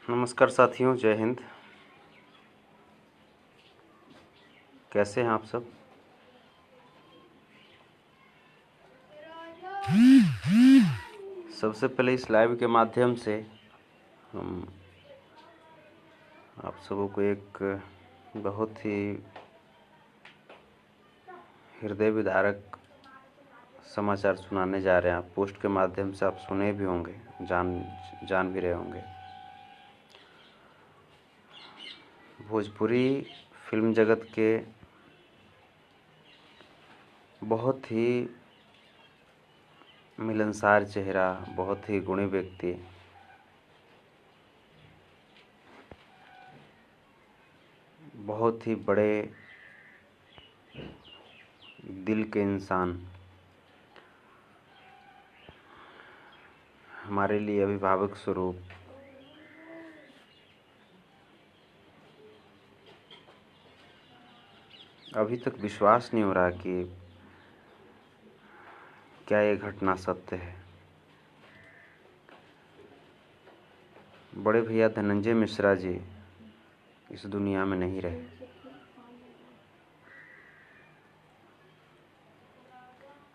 नमस्कार साथियों, जय हिंद। कैसे हैं आप सब? सबसे पहले इस लाइव के माध्यम से हम आप सबों को एक बहुत ही हृदय विदारक समाचार सुनाने जा रहे हैं। आप पोस्ट के माध्यम से आप सुने भी होंगे, जान भी रहे होंगे। भोजपुरी फिल्म जगत के बहुत ही मिलनसार चेहरा, बहुत ही गुणी व्यक्ति, बहुत ही बड़े दिल के इंसान, हमारे लिए अभिभावक स्वरूप, अभी तक विश्वास नहीं हो रहा कि क्या ये घटना सत्य है। बड़े भैया धनंजय मिश्रा जी इस दुनिया में नहीं रहे।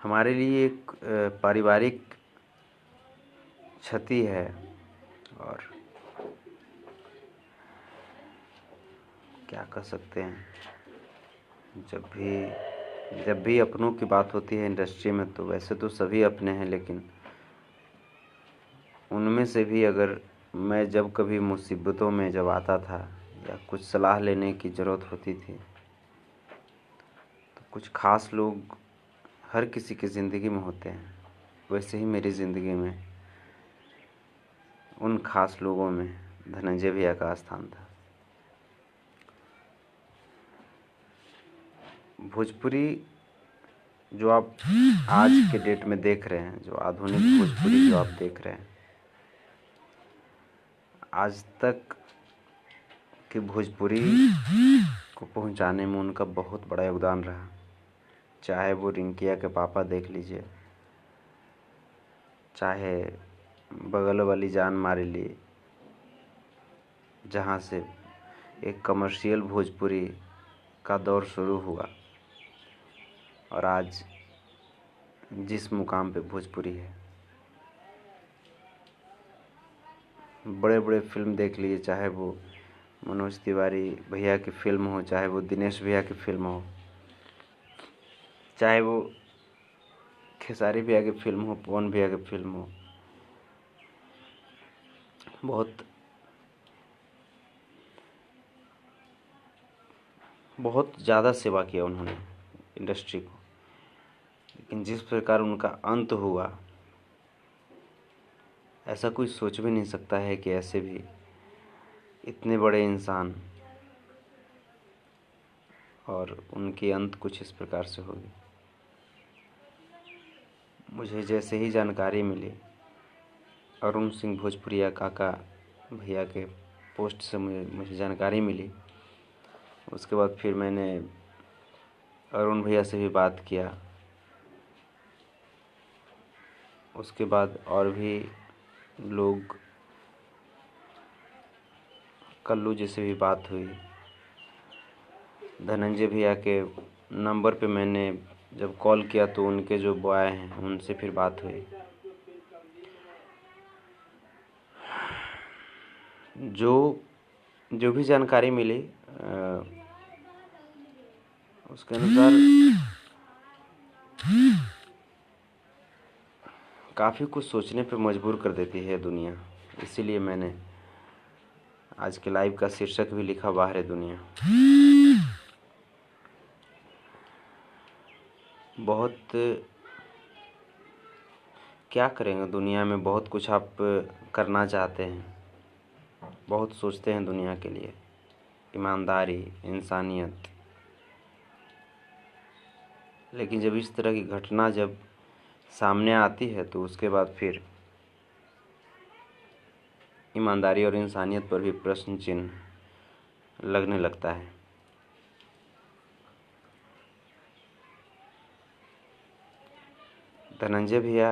हमारे लिए एक पारिवारिक क्षति है और क्या कह सकते हैं, जब भी अपनों की बात होती है इंडस्ट्री में, तो वैसे तो सभी अपने हैं, लेकिन उनमें से भी अगर मैं जब कभी मुसीबतों में जब आता था या कुछ सलाह लेने की ज़रूरत होती थी, तो कुछ ख़ास लोग हर किसी की ज़िंदगी में होते हैं। वैसे ही मेरी ज़िंदगी में उन ख़ास लोगों में धनंजय भैया का स्थान था। भोजपुरी जो आप आज के डेट में देख रहे हैं, जो आधुनिक भोजपुरी जो आप देख रहे हैं, आज तक की भोजपुरी को पहुंचाने में उनका बहुत बड़ा योगदान रहा। चाहे वो रिंकिया के पापा देख लीजिए, चाहे बगल वाली जान मारी ली, जहाँ से एक कमर्शियल भोजपुरी का दौर शुरू हुआ, और आज जिस मुकाम पे भोजपुरी है। बड़े बड़े फिल्म देख लीजिए, चाहे वो मनोज तिवारी भैया की फिल्म हो, चाहे वो दिनेश भैया की फिल्म हो, चाहे वो खेसारी भैया की फिल्म हो, पवन भैया की फिल्म हो, बहुत ज़्यादा सेवा किया उन्होंने इंडस्ट्री को। लेकिन जिस प्रकार उनका अंत हुआ, ऐसा कोई सोच भी नहीं सकता है कि ऐसे भी इतने बड़े इंसान और उनकी अंत कुछ इस प्रकार से होगी। मुझे जैसे ही जानकारी मिली, अरुण सिंह भोजपुरिया काका भैया के पोस्ट से मुझे जानकारी मिली, उसके बाद फिर मैंने अरुण भैया से भी बात किया। उसके बाद और भी लोग, कल्लू जी से भी बात हुई। धनंजय भैया के नंबर पे मैंने जब कॉल किया तो उनके जो बॉय हैं उनसे फिर बात हुई। जो भी जानकारी मिली उसके अनुसार काफ़ी कुछ सोचने पे मजबूर कर देती है दुनिया। इसीलिए मैंने आज के लाइव का शीर्षक भी लिखा, बाहर है दुनिया। बहुत क्या करेंगे दुनिया में, बहुत कुछ आप करना चाहते हैं, बहुत सोचते हैं दुनिया के लिए, ईमानदारी, इंसानियत। लेकिन जब इस तरह की घटना जब सामने आती है तो उसके बाद फिर ईमानदारी और इंसानियत पर भी प्रश्न चिन्ह लगने लगता है। धनंजय भैया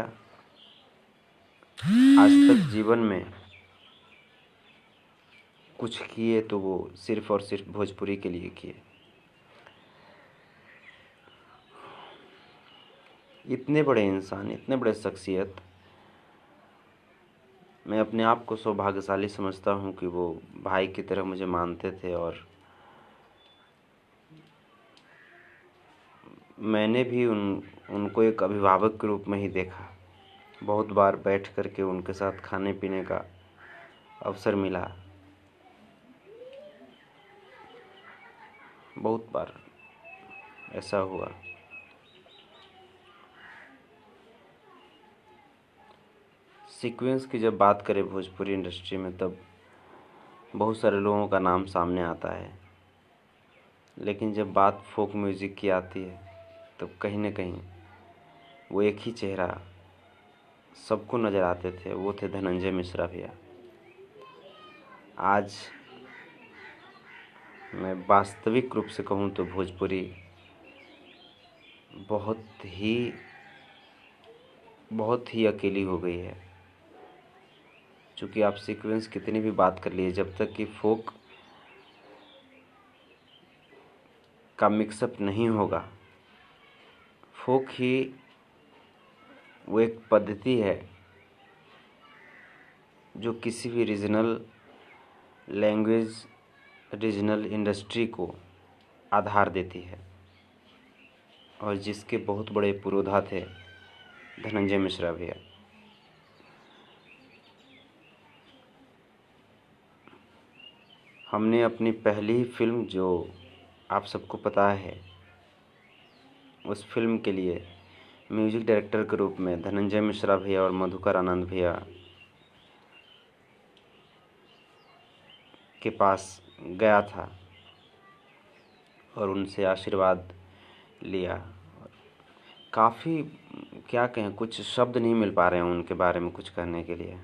आज तक जीवन में कुछ किए तो वो सिर्फ़ और सिर्फ भोजपुरी के लिए किए। इतने बड़े इंसान, इतने बड़े शख्सियत, मैं अपने आप को सौभाग्यशाली समझता हूँ कि वो भाई की तरह मुझे मानते थे और मैंने भी उनको एक अभिभावक के रूप में ही देखा। बहुत बार बैठ कर के उनके साथ खाने पीने का अवसर मिला, बहुत बार ऐसा हुआ। सीक्वेंस की जब बात करें भोजपुरी इंडस्ट्री में, तब बहुत सारे लोगों का नाम सामने आता है, लेकिन जब बात फोक म्यूज़िक की आती है तब कहीं न कहीं वो एक ही चेहरा सबको नज़र आते थे, वो थे धनंजय मिश्रा भैया। आज मैं वास्तविक रूप से कहूँ तो भोजपुरी बहुत ही अकेली हो गई है। चूँकि आप सीक्वेंस कितनी भी बात कर लिए, जब तक कि फोक का मिक्सअप नहीं होगा, फोक ही वो एक पद्धति है जो किसी भी रीजनल लैंग्वेज, रीजनल इंडस्ट्री को आधार देती है, और जिसके बहुत बड़े पुरोधा थे धनंजय मिश्रा भैया। हमने अपनी पहली फिल्म, जो आप सबको पता है, उस फिल्म के लिए म्यूजिक डायरेक्टर के रूप में धनंजय मिश्रा भैया और मधुकर आनंद भैया के पास गया था और उनसे आशीर्वाद लिया। काफ़ी, क्या कहें, कुछ शब्द नहीं मिल पा रहे हैं उनके बारे में कुछ कहने के लिए।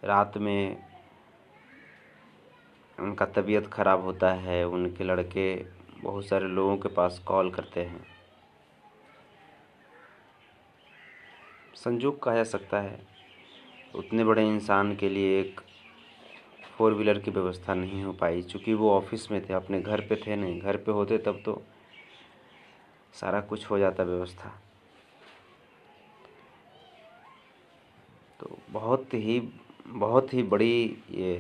रात में उनका तबीयत ख़राब होता है, उनके लड़के बहुत सारे लोगों के पास कॉल करते हैं। संजोग कहा जा सकता है, उतने बड़े इंसान के लिए एक 4 व्हीलर की व्यवस्था नहीं हो पाई, चूँकि वो ऑफिस में थे, अपने घर पे थे नहीं। घर पे होते तब तो सारा कुछ हो जाता व्यवस्था। तो बहुत ही बड़ी ये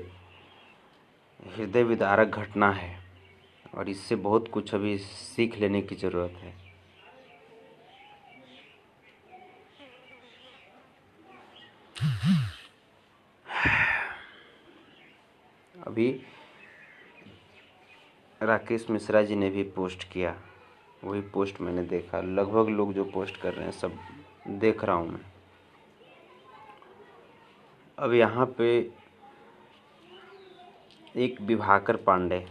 हृदय विदारक घटना है, और इससे बहुत कुछ अभी सीख लेने की ज़रूरत है। अभी राकेश मिश्रा जी ने भी पोस्ट किया, वही पोस्ट मैंने देखा। लगभग लोग जो पोस्ट कर रहे हैं सब देख रहा हूँ मैं। अब यहाँ पे एक विभाकर पांडे,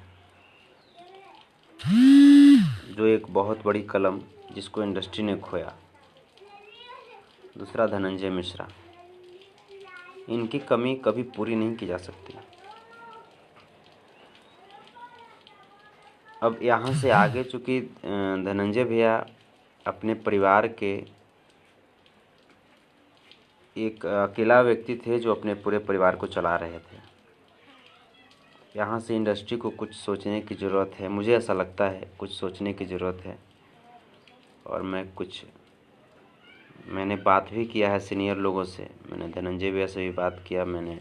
जो एक बहुत बड़ी कलम जिसको इंडस्ट्री ने खोया, दूसरा धनंजय मिश्रा, इनकी कमी कभी पूरी नहीं की जा सकती। अब यहाँ से आगे, चूँकि धनंजय भैया अपने परिवार के एक अकेला व्यक्ति थे जो अपने पूरे परिवार को चला रहे थे। यहाँ से इंडस्ट्री को कुछ सोचने की ज़रूरत है, मुझे ऐसा लगता है कुछ सोचने की ज़रूरत है। और मैंने बात भी किया है सीनियर लोगों से। मैंने धनंजय भैया से भी बात किया, मैंने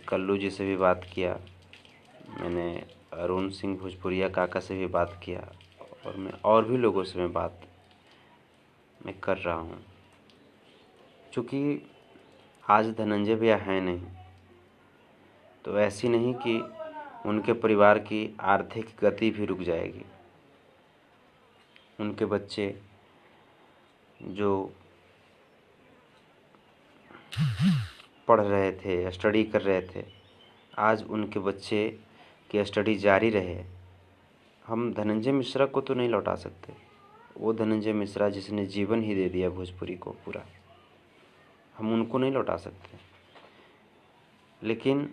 कल्लू जी से भी बात किया, मैंने अरुण सिंह भोजपुरिया काका से भी बात किया, और मैं और भी लोगों से बात कर रहा हूँ। चूँकि आज धनंजय भैया हैं नहीं, तो ऐसी नहीं कि उनके परिवार की आर्थिक गति भी रुक जाएगी। उनके बच्चे जो पढ़ रहे थे, स्टडी कर रहे थे, आज उनके बच्चे की स्टडी जारी रहे। हम धनंजय मिश्रा को तो नहीं लौटा सकते, वो धनंजय मिश्रा जिसने जीवन ही दे दिया भोजपुरी को पूरा, हम उनको नहीं लौटा सकते। लेकिन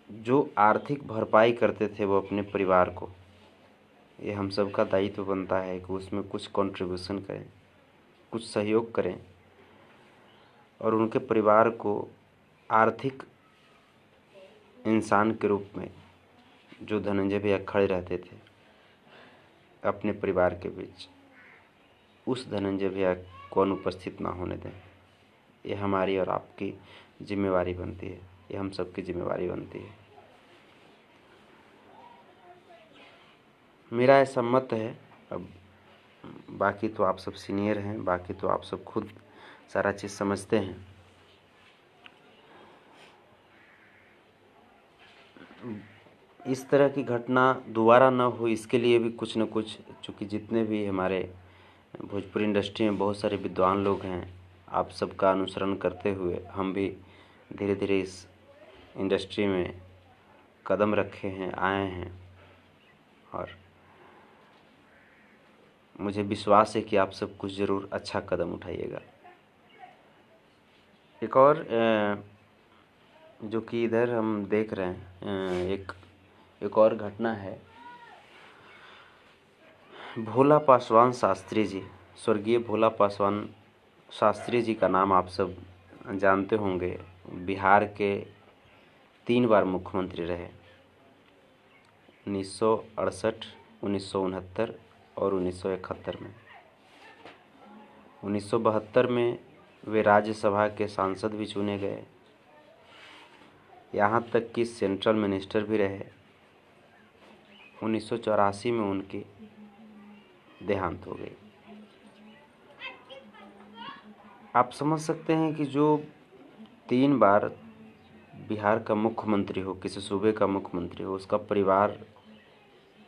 जो आर्थिक भरपाई करते थे वो अपने परिवार को, ये हम सब का दायित्व बनता है कि उसमें कुछ कंट्रीब्यूशन करें, कुछ सहयोग करें। और उनके परिवार को आर्थिक इंसान के रूप में जो धनंजय भैया खड़े रहते थे अपने परिवार के बीच, उस धनंजय भैया को अनुपस्थित ना होने दें। ये हमारी और आपकी जिम्मेवारी बनती है, ये हम सबकी जिम्मेवारी बनती है। मेरा ऐसा मत है। अब बाकी तो आप सब सीनियर हैं, बाकी तो आप सब खुद सारा चीज़ समझते हैं। इस तरह की घटना दोबारा ना हो, इसके लिए भी कुछ न कुछ, चूँकि जितने भी हमारे भोजपुरी इंडस्ट्री में बहुत सारे विद्वान लोग हैं, आप सबका अनुसरण करते हुए हम भी धीरे धीरे इस इंडस्ट्री में कदम रखे हैं, आए हैं, और मुझे विश्वास है कि आप सब कुछ ज़रूर अच्छा कदम उठाइएगा। एक और जो कि इधर हम देख रहे हैं, एक और घटना है। भोला पासवान शास्त्री जी, स्वर्गीय भोला पासवान शास्त्री जी का नाम आप सब जानते होंगे। बिहार के 3 बार मुख्यमंत्री रहे, 1968, 1969 और 1971 में। 1972 में वे राज्यसभा के सांसद भी चुने गए, यहाँ तक कि सेंट्रल मिनिस्टर भी रहे। 1984 में उनकी देहांत हो गई। आप समझ सकते हैं कि जो 3 बार बिहार का मुख्यमंत्री हो, किसी सूबे का मुख्यमंत्री हो, उसका परिवार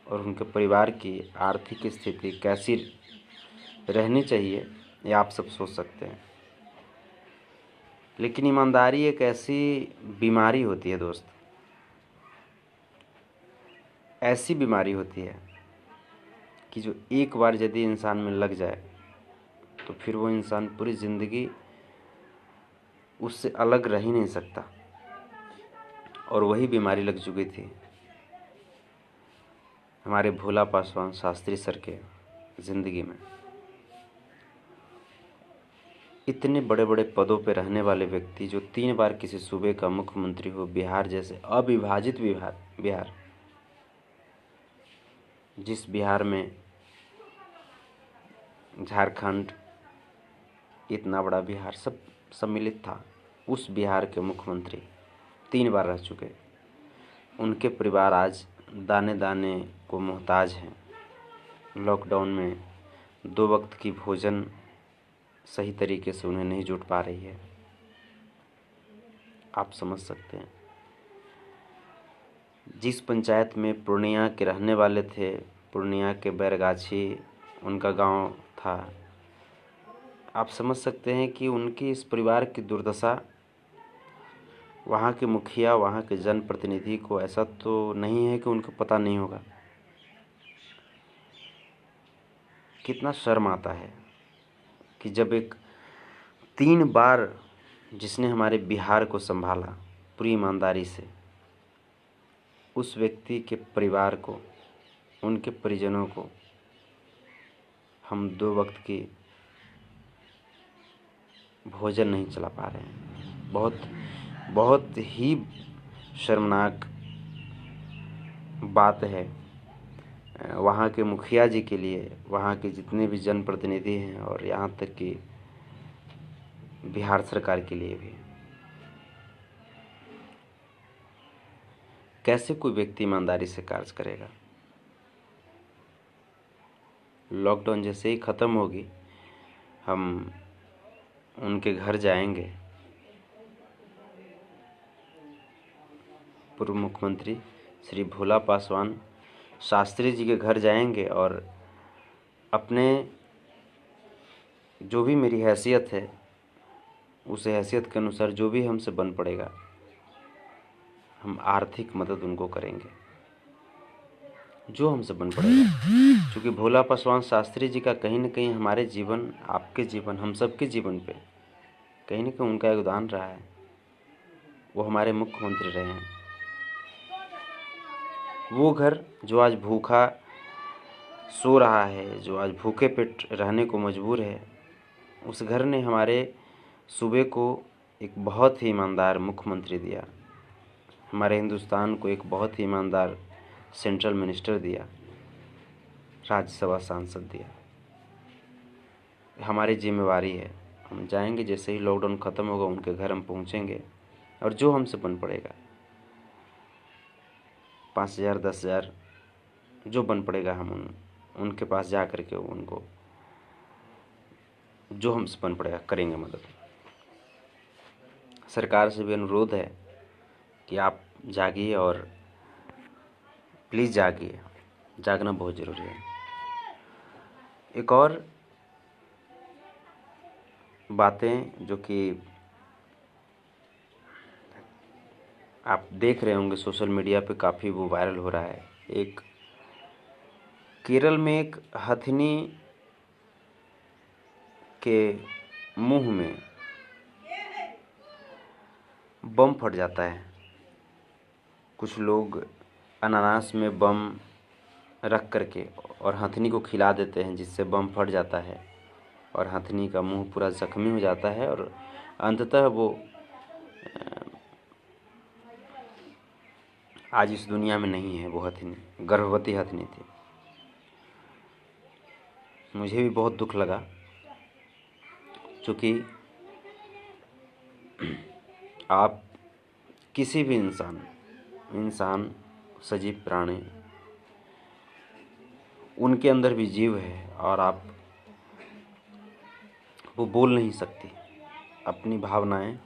और उनके परिवार की आर्थिक स्थिति कैसी रहनी चाहिए, ये आप सब सोच सकते हैं। लेकिन ईमानदारी एक ऐसी बीमारी होती है दोस्त, ऐसी बीमारी होती है कि जो एक बार यदि इंसान में लग जाए तो फिर वो इंसान पूरी ज़िंदगी उससे अलग रह ही नहीं सकता। और वही बीमारी लग चुकी थी हमारे भोला पासवान शास्त्री सर के ज़िंदगी में। इतने बड़े बड़े पदों पर रहने वाले व्यक्ति जो 3 बार किसी सूबे का मुख्यमंत्री हो, बिहार जैसे अविभाजित बिहार, जिस बिहार में झारखंड, इतना बड़ा बिहार सब सम्मिलित था, उस बिहार के मुख्यमंत्री 3 बार रह चुके। उनके परिवार आज दाने दाने को मोहताज हैं। लॉकडाउन में 2 वक्त की भोजन सही तरीके से उन्हें नहीं जुट पा रही है। आप समझ सकते हैं। जिस पंचायत में पूर्णिया के रहने वाले थे, पूर्णिया के बैरगाछी उनका गांव था, आप समझ सकते हैं कि उनकी इस परिवार की दुर्दशा वहाँ के मुखिया, वहाँ के जनप्रतिनिधि को ऐसा तो नहीं है कि उनको पता नहीं होगा। कितना शर्म आता है कि जब एक 3 बार जिसने हमारे बिहार को संभाला पूरी ईमानदारी से, उस व्यक्ति के परिवार को, उनके परिजनों को हम 2 वक्त की भोजन नहीं चला पा रहे हैं। बहुत ही शर्मनाक बात है वहाँ के मुखिया जी के लिए, वहाँ के जितने भी जनप्रतिनिधि हैं, और यहाँ तक कि बिहार सरकार के लिए भी। कैसे कोई व्यक्ति ईमानदारी से कार्य करेगा? लॉकडाउन जैसे ही ख़त्म होगी, हम उनके घर जाएंगे, पूर्व मुख्यमंत्री श्री भोला पासवान शास्त्री जी के घर जाएंगे, और अपने जो भी मेरी हैसियत है उस हैसियत के अनुसार जो भी हमसे बन पड़ेगा, हम आर्थिक मदद उनको करेंगे, जो हमसे बन पड़ेगा। क्योंकि भोला पासवान शास्त्री जी का कहीं न कहीं हमारे जीवन, आपके जीवन, हम सबके जीवन पे कहीं न कहीं उनका योगदान रहा है। वो हमारे मुख्यमंत्री रहे हैं। वो घर जो आज भूखा सो रहा है, जो आज भूखे पेट रहने को मजबूर है, उस घर ने हमारे सूबे को एक बहुत ही ईमानदार मुख्यमंत्री दिया, हमारे हिंदुस्तान को एक बहुत ही ईमानदार सेंट्रल मिनिस्टर दिया, राज्यसभा सांसद दिया। हमारी जिम्मेवारी है, हम जाएंगे, जैसे ही लॉकडाउन ख़त्म होगा उनके घर हम पहुंचेंगे और जो हमसे बन पड़ेगा 5,000 10,000 जो बन पड़ेगा हम उनके पास जा कर के उनको जो हमसे बन पड़ेगा करेंगे मदद। सरकार से भी अनुरोध है कि आप जागिए और प्लीज़ जागिए, जागना बहुत ज़रूरी है। एक और बातें जो कि आप देख रहे होंगे सोशल मीडिया पे काफ़ी वो वायरल हो रहा है। एक केरल में एक हथिनी के मुंह में बम फट जाता है। कुछ लोग अनानास में बम रख करके और हथिनी को खिला देते हैं, जिससे बम फट जाता है और हथिनी का मुंह पूरा जख्मी हो जाता है और अंततः वो आज इस दुनिया में नहीं है। वो हथिनी गर्भवती हथिनी थी। मुझे भी बहुत दुख लगा, क्योंकि आप किसी भी इंसान सजीव प्राणी, उनके अंदर भी जीव है और आप वो बोल नहीं सकती अपनी भावनाएं।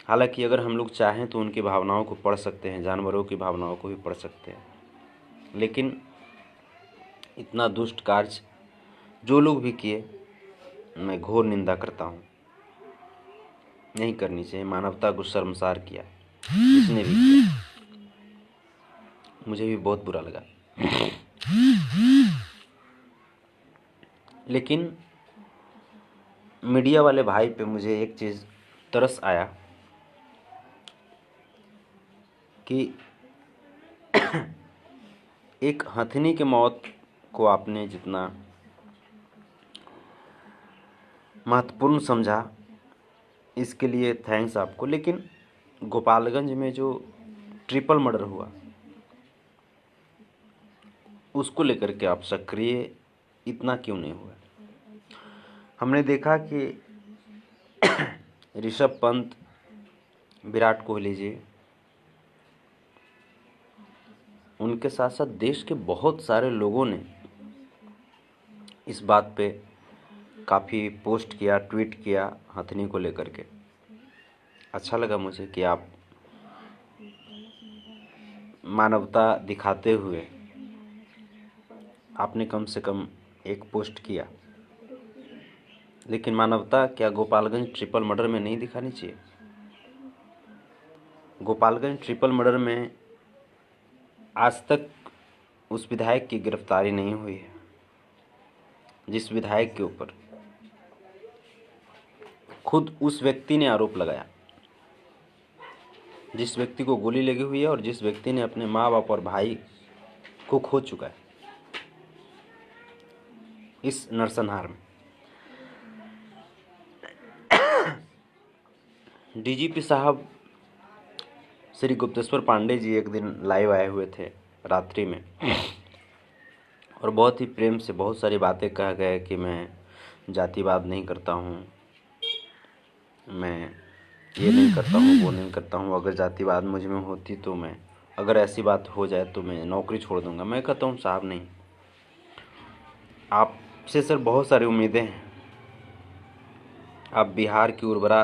हालांकि अगर हम लोग चाहें तो उनकी भावनाओं को पढ़ सकते हैं, जानवरों की भावनाओं को भी पढ़ सकते हैं, लेकिन इतना दुष्ट कार्य जो लोग भी किए, मैं घोर निंदा करता हूँ। नहीं करनी चाहिए। मानवता को शर्मसार किया जिसने भी किया। मुझे भी बहुत बुरा लगा। लेकिन मीडिया वाले भाई पे मुझे एक चीज़ तरस आया कि एक हथिनी के मौत को आपने जितना महत्वपूर्ण समझा, इसके लिए थैंक्स आपको। लेकिन गोपालगंज में जो ट्रिपल मर्डर हुआ उसको लेकर के आप सक्रिय इतना क्यों नहीं हुआ? हमने देखा कि ऋषभ पंत, विराट कोहली जी, उनके साथ साथ देश के बहुत सारे लोगों ने इस बात पे काफ़ी पोस्ट किया, ट्वीट किया हथिनी को लेकर के। अच्छा लगा मुझे कि आप मानवता दिखाते हुए आपने कम से कम एक पोस्ट किया। लेकिन मानवता क्या गोपालगंज ट्रिपल मर्डर में नहीं दिखानी चाहिए? गोपालगंज ट्रिपल मर्डर में आज तक उस विधायक की गिरफ्तारी नहीं हुई है, जिस विधायक के ऊपर खुद उस व्यक्ति ने आरोप लगाया, जिस व्यक्ति को गोली लगी हुई है और जिस व्यक्ति ने अपने माँ बाप और भाई को खो चुका है इस नरसंहार में। डीजीपी साहब श्री गुप्तेश्वर पांडे जी एक दिन लाइव आए हुए थे रात्रि में और बहुत ही प्रेम से बहुत सारी बातें कह गए कि मैं जातिवाद नहीं करता हूँ, मैं ये नहीं करता हूँ, वो नहीं करता हूँ, अगर जातिवाद मुझ में होती तो मैं, अगर ऐसी बात हो जाए तो मैं नौकरी छोड़ दूँगा। मैं कहता हूँ साहब नहीं, आपसे सर बहुत सारी उम्मीदें हैं। आप बिहार की उर्वरा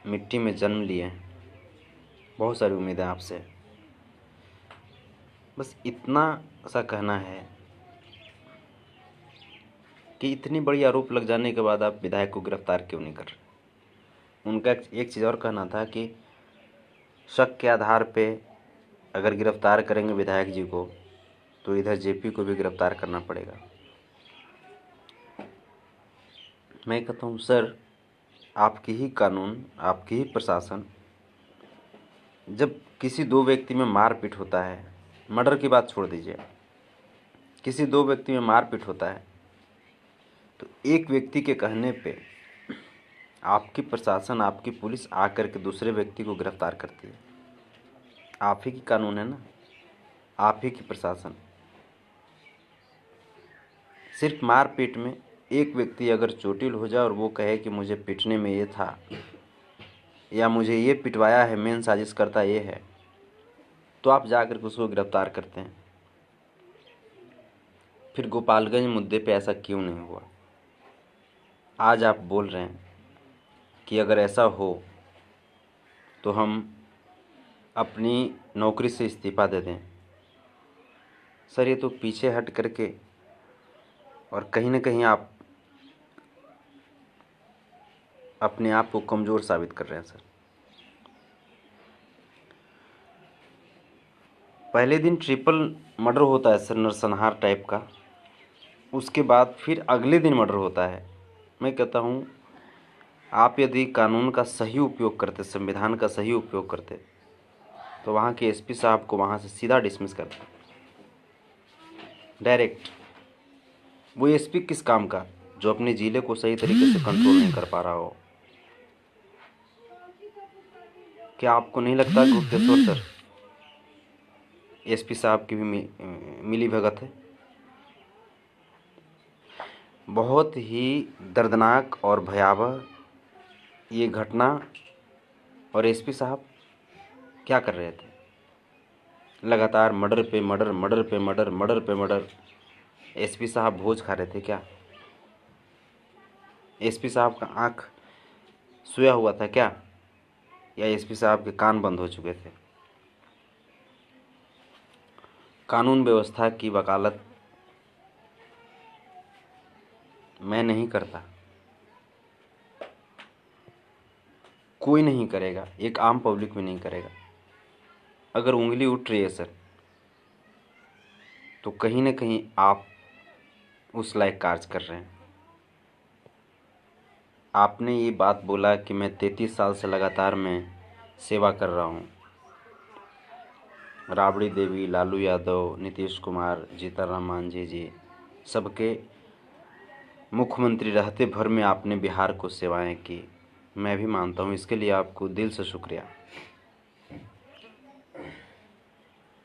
मिट्टी में जन्म लिए हैं, बहुत सारी उम्मीदें आपसे। बस इतना सा कहना है कि इतनी बड़ी आरोप लग जाने के बाद आप विधायक को गिरफ्तार क्यों नहीं कर रहे? उनका एक चीज़ और कहना था कि शक के आधार पे अगर गिरफ्तार करेंगे विधायक जी को तो इधर जेपी को भी गिरफ्तार करना पड़ेगा। मैं कहता हूँ सर, आपकी ही कानून, आपकी ही प्रशासन, जब किसी दो व्यक्ति में मारपीट होता है, मर्डर की बात छोड़ दीजिए, किसी दो व्यक्ति में मारपीट होता है तो एक व्यक्ति के कहने पे आपकी प्रशासन, आपकी पुलिस आकर के दूसरे व्यक्ति को गिरफ्तार करती है। आप ही की कानून है ना, आप ही की प्रशासन। सिर्फ मार पीट में एक व्यक्ति अगर चोटिल हो जाए और वो कहे कि मुझे पीटने में ये था या मुझे ये पिटवाया है, मेन साजिश करता ये है, तो आप जाकर के उसको गिरफ्तार करते हैं। फिर गोपालगंज मुद्दे पे ऐसा क्यों नहीं हुआ? आज आप बोल रहे हैं कि अगर ऐसा हो तो हम अपनी नौकरी से इस्तीफ़ा दे दें। सर, ये तो पीछे हट करके और कहीं ना कहीं आप अपने आप को कमज़ोर साबित कर रहे हैं सर। पहले दिन ट्रिपल मर्डर होता है सर, नरसंहार टाइप का। उसके बाद फिर अगले दिन मर्डर होता है। मैं कहता हूँ आप यदि कानून का सही उपयोग करते, संविधान का सही उपयोग करते, तो वहाँ के एसपी साहब को वहाँ से सीधा डिसमिस करते डायरेक्ट। वो एसपी किस काम का, जो अपने ज़िले को सही तरीके से कंट्रोल नहीं कर पा रहा हो। क्या आपको नहीं लगता गुप्तेश्वर सर एसपी साहब की भी मिली भगत है? बहुत ही दर्दनाक और भयावह ये घटना। और एसपी साहब क्या कर रहे थे? लगातार मर्डर पे मर्डर, मर्डर पे मर्डर, मर्डर पे मर्डर। एसपी साहब भोज खा रहे थे क्या? एसपी साहब का आँख सोया हुआ था क्या? या एसपी साहब के कान बंद हो चुके थे? कानून व्यवस्था की वकालत मैं नहीं करता, कोई नहीं करेगा, एक आम पब्लिक भी नहीं करेगा। अगर उंगली उठ रही है सर, तो कहीं ना कहीं आप उस लायक कार्य कर रहे हैं। आपने ये बात बोला कि मैं 33 साल से लगातार मैं सेवा कर रहा हूँ। राबड़ी देवी, लालू यादव, नीतीश कुमार, जीतनराम मांझी जी, सबके मुख्यमंत्री रहते भर में आपने बिहार को सेवाएं की। मैं भी मानता हूँ, इसके लिए आपको दिल से शुक्रिया।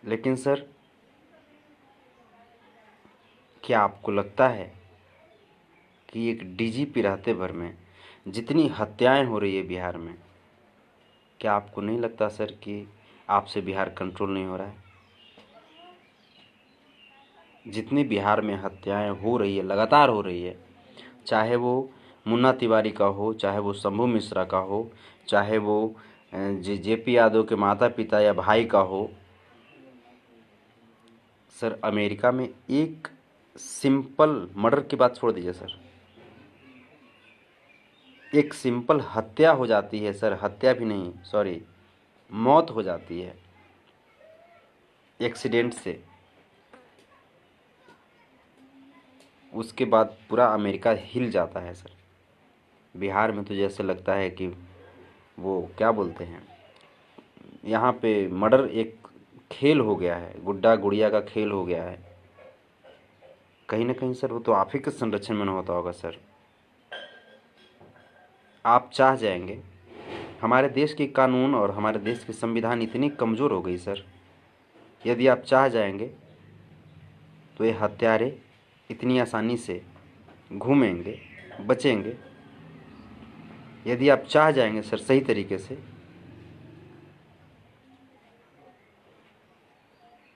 लेकिन सर, क्या आपको लगता है कि एक डीजीपी रहते भर में जितनी हत्याएं हो रही है बिहार में, क्या आपको नहीं लगता सर कि आपसे बिहार कंट्रोल नहीं हो रहा है? जितनी बिहार में हत्याएं हो रही है, लगातार हो रही है, चाहे वो मुन्ना तिवारी का हो, चाहे वो शंभू मिश्रा का हो, चाहे वो जेपी यादव के माता पिता या भाई का हो। सर, अमेरिका में एक सिंपल मर्डर की बात छोड़ दीजिए सर, एक सिंपल हत्या हो जाती है सर, हत्या भी नहीं, सॉरी, मौत हो जाती है एक्सीडेंट से। उसके बाद पूरा अमेरिका हिल जाता है सर। बिहार में तो जैसे लगता है कि वो क्या बोलते हैं, यहाँ पे मर्डर एक खेल हो गया है, गुड्डा गुड़िया का खेल हो गया है। कहीं ना कहीं सर वो तो आप ही के संरक्षण में न होता होगा सर। आप चाह जाएंगे, हमारे देश के कानून और हमारे देश की संविधान इतनी कमज़ोर हो गई सर, यदि आप चाह जाएंगे तो ये हत्यारे इतनी आसानी से घूमेंगे, बचेंगे। यदि आप चाह जाएंगे सर सही तरीके से,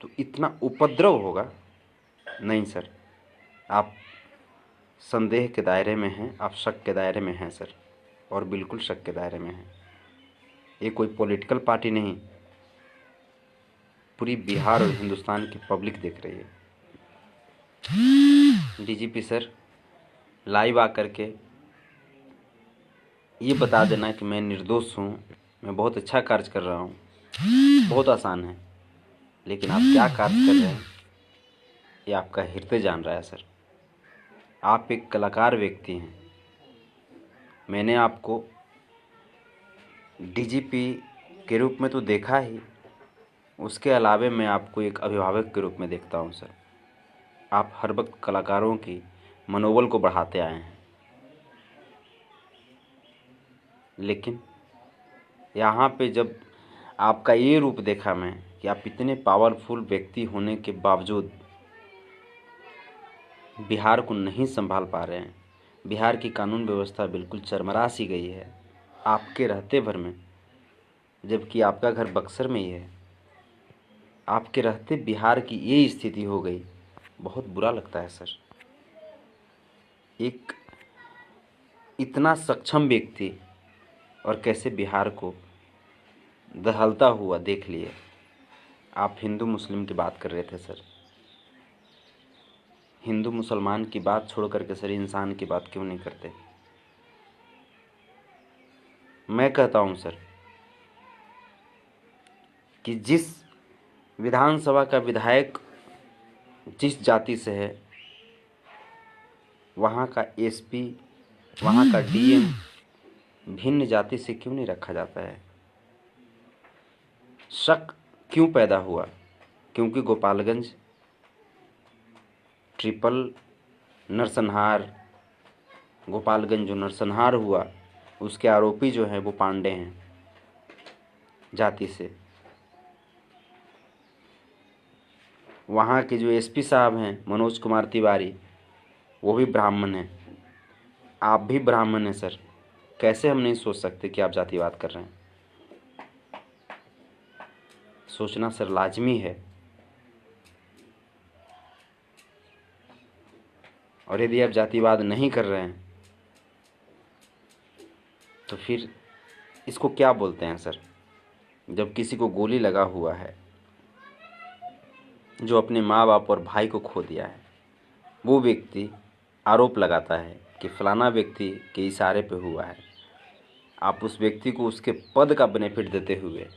तो इतना उपद्रव होगा नहीं सर। आप संदेह के दायरे में हैं, आप शक के दायरे में हैं सर, और बिल्कुल शक के दायरे में हैं। ये कोई पॉलिटिकल पार्टी नहीं, पूरी बिहार और हिंदुस्तान की पब्लिक देख रही है। डीजीपी सर, लाइव आकर के ये बता देना कि मैं निर्दोष हूँ, मैं बहुत अच्छा कार्य कर रहा हूँ, बहुत आसान है। लेकिन आप क्या कार्य कर रहे हैं ये आपका हृदय जान रहा है सर। आप एक कलाकार व्यक्ति हैं। मैंने आपको डीजीपी के रूप में तो देखा ही, उसके अलावे मैं आपको एक अभिभावक के रूप में देखता हूँ सर। आप हर वक्त कलाकारों की मनोबल को बढ़ाते आए हैं। लेकिन यहाँ पे जब आपका ये रूप देखा मैं कि आप इतने पावरफुल व्यक्ति होने के बावजूद बिहार को नहीं संभाल पा रहे हैं, बिहार की कानून व्यवस्था बिल्कुल चरमरा सी गई है आपके रहते भर में, जबकि आपका घर बक्सर में ही है। आपके रहते बिहार की ये स्थिति हो गई, बहुत बुरा लगता है सर। एक इतना सक्षम व्यक्ति और कैसे बिहार को दहलता हुआ देख लिए। आप हिंदू मुस्लिम की बात कर रहे थे सर, हिंदू मुसलमान की बात छोड़ करके सर इंसान की बात क्यों नहीं करते? मैं कहता हूं सर कि जिस विधानसभा का विधायक जिस जाति से है, वहाँ का एसपी, वहाँ का डीएम भिन्न जाति से क्यों नहीं रखा जाता है? शक क्यों पैदा हुआ? क्योंकि गोपालगंज ट्रिपल नरसंहार, गोपालगंज जो नरसंहार हुआ उसके आरोपी जो हैं वो पांडे हैं जाति से। वहाँ के जो एसपी साहब हैं मनोज कुमार तिवारी, वो भी ब्राह्मण हैं। आप भी ब्राह्मण हैं सर, कैसे हम नहीं सोच सकते कि आप जातिवाद कर रहे हैं? सोचना सर लाजमी है। और यदि आप जातिवाद नहीं कर रहे हैं तो फिर इसको क्या बोलते हैं सर? जब किसी को गोली लगा हुआ है, जो अपने माँ बाप और भाई को खो दिया है, वो व्यक्ति आरोप लगाता है कि फलाना व्यक्ति के इशारे पे हुआ है। आप उस व्यक्ति को उसके पद का बेनिफिट देते हुए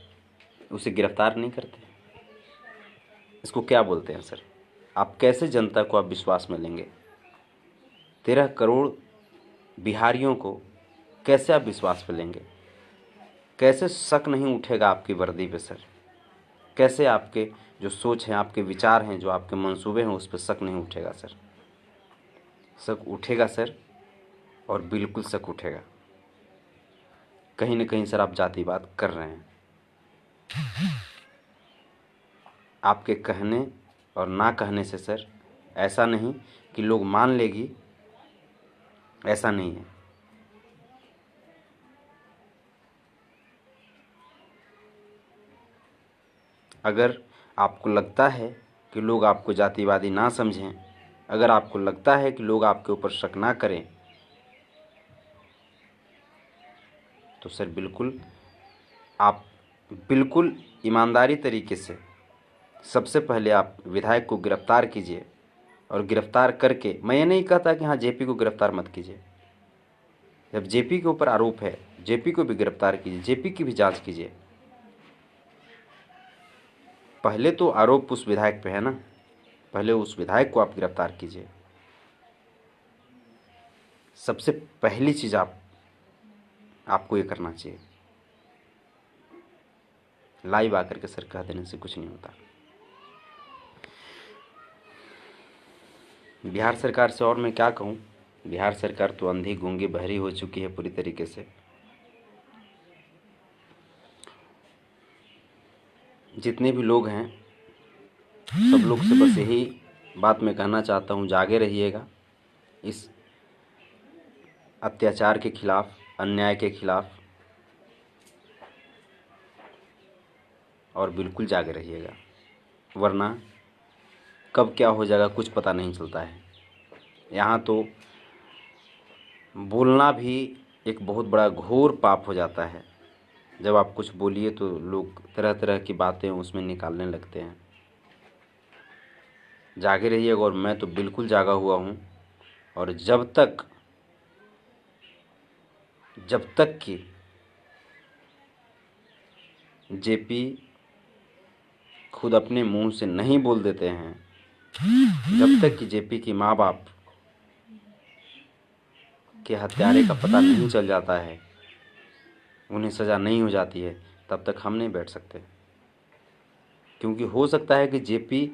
उसे गिरफ्तार नहीं करते। इसको क्या बोलते हैं सर? आप कैसे जनता को आप विश्वास में लेंगे? 13 करोड़ बिहारियों को कैसे आप विश्वास में लेंगे? कैसे शक नहीं उठेगा आपकी वर्दी पे सर? कैसे आपके जो सोच है, आपके विचार हैं, जो आपके मंसूबे हैं, उस पर शक नहीं उठेगा सर? शक उठेगा सर, और बिल्कुल शक उठेगा। कहीं ना कहीं सर आप जातिवाद कर रहे हैं। आपके कहने और ना कहने से सर ऐसा नहीं कि लोग मान लेगी, ऐसा नहीं है। अगर आपको लगता है कि लोग आपको जातिवादी ना समझें, अगर आपको लगता है कि लोग आपके ऊपर शक ना करें, तो सर आप बिल्कुल ईमानदारी तरीके से सबसे पहले आप विधायक को गिरफ्तार कीजिए। और गिरफ्तार करके, मैं ये नहीं कहता कि हाँ जेपी को गिरफ्तार मत कीजिए। जब जेपी के ऊपर आरोप है, जेपी को भी गिरफ्तार कीजिए, जेपी की भी जांच कीजिए। पहले तो आरोप उस विधायक पे है ना, पहले उस विधायक को आप गिरफ्तार कीजिए। सबसे पहली चीज़ आपको ये करना चाहिए। लाइव आकर के सर कह देने से कुछ नहीं होता। बिहार सरकार से और मैं क्या कहूँ? बिहार सरकार तो अंधी गूंगी बहरी हो चुकी है पूरी तरीके से। जितने भी लोग हैं सब लोग से बस यही बात मैं कहना चाहता हूँ, जागे रहिएगा इस अत्याचार के खिलाफ, अन्याय के खिलाफ, और बिल्कुल जागे रहिएगा, वरना कब क्या हो जाएगा कुछ पता नहीं चलता है। यहाँ तो बोलना भी एक बहुत बड़ा घोर पाप हो जाता है। जब आप कुछ बोलिए तो लोग तरह तरह की बातें उसमें निकालने लगते हैं। जागे रहिएगा, और मैं तो बिल्कुल जागा हुआ हूँ। और जब तक कि जेपी खुद अपने मुंह से नहीं बोल देते हैं, जब तक कि जेपी की माँ बाप के हत्यारे का पता नहीं चल जाता है, उन्हें सज़ा नहीं हो जाती है, तब तक हम नहीं बैठ सकते। क्योंकि हो सकता है कि जेपी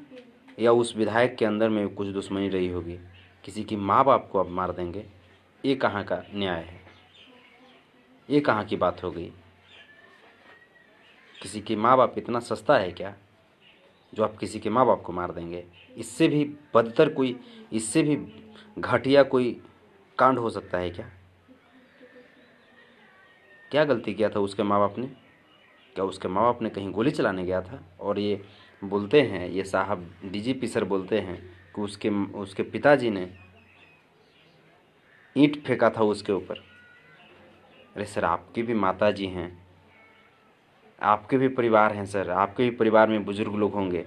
या उस विधायक के अंदर में कुछ दुश्मनी रही होगी, किसी की माँ बाप को आप मार देंगे, ये कहाँ का न्याय है? ये कहाँ की बात हो गई? किसी की माँ बाप इतना सस्ता है क्या जो आप किसी के माँ बाप को मार देंगे? इससे भी बदतर कोई, इससे भी घटिया कोई कांड हो सकता है क्या? क्या गलती किया था उसके माँ बाप ने? क्या उसके माँ बाप ने कहीं गोली चलाने गया था? और ये बोलते हैं, ये साहब डीजीपी सर बोलते हैं कि उसके पिताजी ने ईंट फेंका था उसके ऊपर। अरे सर, आपकी भी माता जी हैं, आपके भी परिवार हैं सर, आपके भी परिवार में बुजुर्ग लोग होंगे,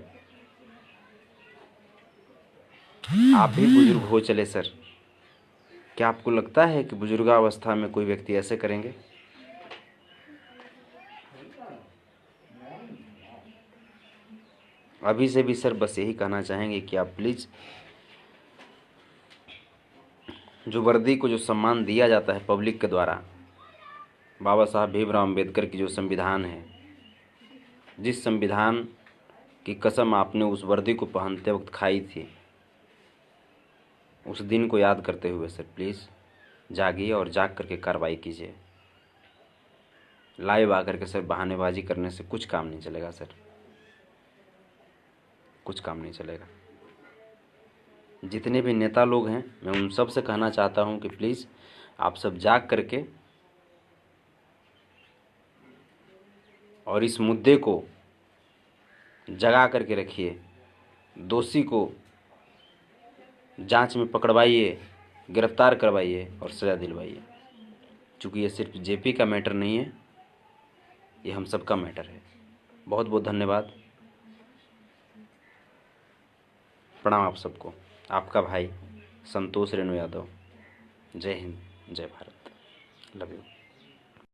आप भी बुजुर्ग हो चले सर। क्या आपको लगता है कि बुजुर्गावस्था में कोई व्यक्ति ऐसे करेंगे? अभी से भी सर बस यही कहना चाहेंगे कि आप प्लीज़, जो वर्दी को जो सम्मान दिया जाता है पब्लिक के द्वारा, बाबा साहब भीमराव अम्बेडकर की जो संविधान है, जिस संविधान की कसम आपने उस वर्दी को पहनते वक्त खाई थी, उस दिन को याद करते हुए सर प्लीज़ जागिए और जाग करके कार्रवाई कीजिए। लाइव आकर के सर बहानेबाजी करने से कुछ काम नहीं चलेगा सर, कुछ काम नहीं चलेगा। जितने भी नेता लोग हैं, मैं उन सब से कहना चाहता हूं कि प्लीज़ आप सब जाग करके और इस मुद्दे को जगा करके रखिए, दोषी को जांच में पकड़वाइए, गिरफ्तार करवाइए और सज़ा दिलवाइए। क्योंकि ये सिर्फ जेपी का मैटर नहीं है, ये हम सब का मैटर है। बहुत बहुत धन्यवाद। प्रणाम आप सबको। आपका भाई संतोष रेणु यादव। जय हिंद, जय भारत। Love you.